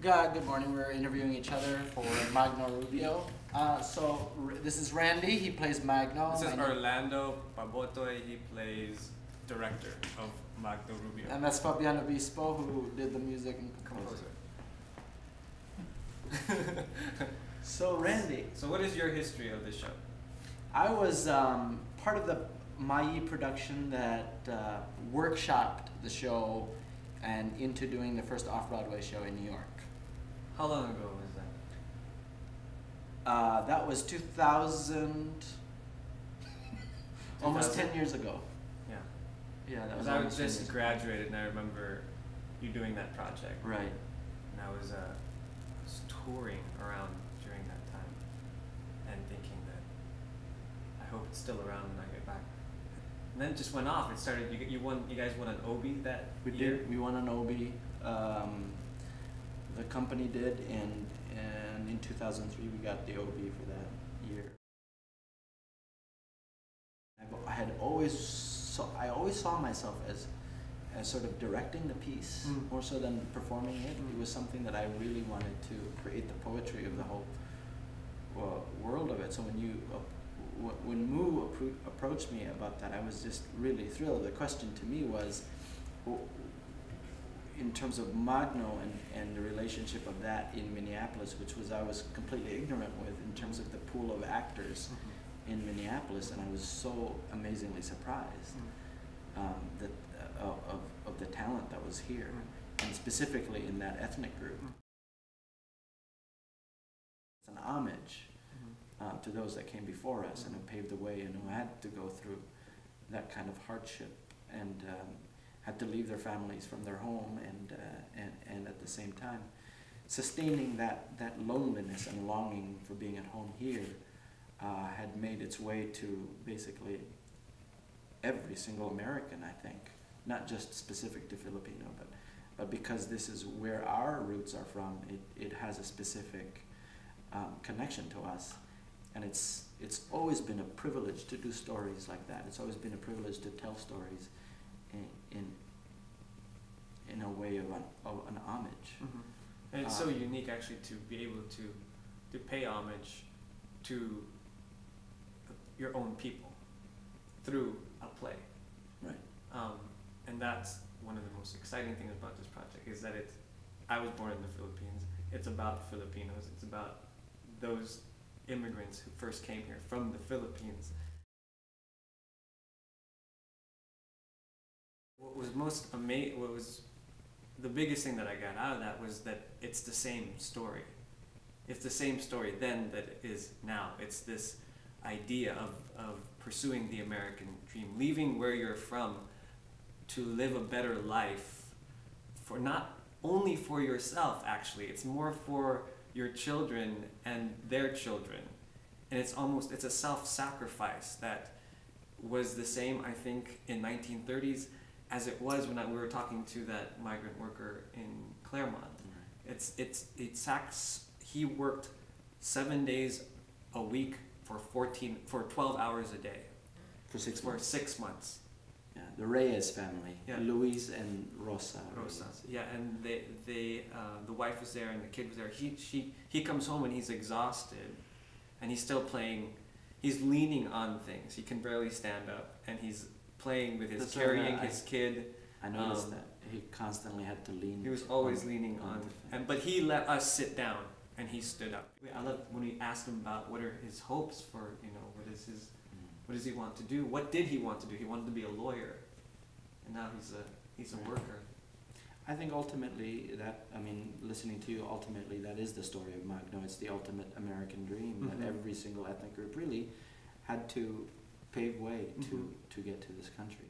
Good morning. We're interviewing each other for Magno Rubio. This is Randy. He plays Magno. This is Orlando Pabotoy. He plays director of Magno Rubio. And that's Fabian Obispo, who did the music and composer. So Randy. So what is your history of this show? I was part of the Mai production that workshopped the show and into doing the first off-Broadway show in New York. How long ago was that? That was 2000, almost 10 years ago. Yeah. Yeah, that was I almost just graduated and I remember you doing that project. Right. And I was touring around during that time and thinking that I hope it's still around when I get back. And then it just went off. It started. You guys won an Obie that year? We won an Obie. The company did, and in 2003 we got the Obie for that year. I always saw myself as sort of directing the piece more so than performing it. It was something that I really wanted to create the poetry of the whole world of it. So when Moo approached me about that, I was just really thrilled. The question to me was, in terms of Magno and the relationship of that in Minneapolis, which I was completely ignorant with in terms of the pool of actors in Minneapolis, and I was so amazingly surprised of the talent that was here, and specifically in that ethnic group. It's an homage to those that came before us and who paved the way and who had to go through that kind of hardship and had to leave their families from their home and at the same time sustaining that loneliness and longing for being at home here had made its way to basically every single American, I think, not just specific to Filipino, but because this is where our roots are from, it has a specific connection to us. And it's always been a privilege to do stories like that. It's always been a privilege to tell stories in a way of an homage. And it's so unique actually to be able to pay homage to your own people through a play. Right. And that's one of the most exciting things about this project is that I was born in the Philippines. It's about Filipinos. It's about those immigrants who first came here from the Philippines. What was the biggest thing that I got out of that was that it's the same story. It's the same story then that it is now. It's this idea of pursuing the American dream, leaving where you're from to live a better life for not only for yourself actually, it's more for your children and their children. And it's a self-sacrifice that was the same, I think, in 1930s as it was when we were talking to that migrant worker in Claremont. He worked 7 days a week for 12 hours a day. For 6 months. Yeah, the Reyes family, yeah. Luis and Rosa. Yeah, and the wife was there and the kid was there. He comes home and he's exhausted, and he's still playing. He's leaning on things. He can barely stand up, and he's playing with carrying his kid. I noticed that he constantly had to lean. He was always leaning on, but he let us sit down, and he stood up. I love when we asked him about what are his hopes for, what does he want to do? What did he want to do? He wanted to be a lawyer, and now he's a worker. I think ultimately listening to you, ultimately that is the story of Magno. It's the ultimate American dream that every single ethnic group really had to pave way to get to this country.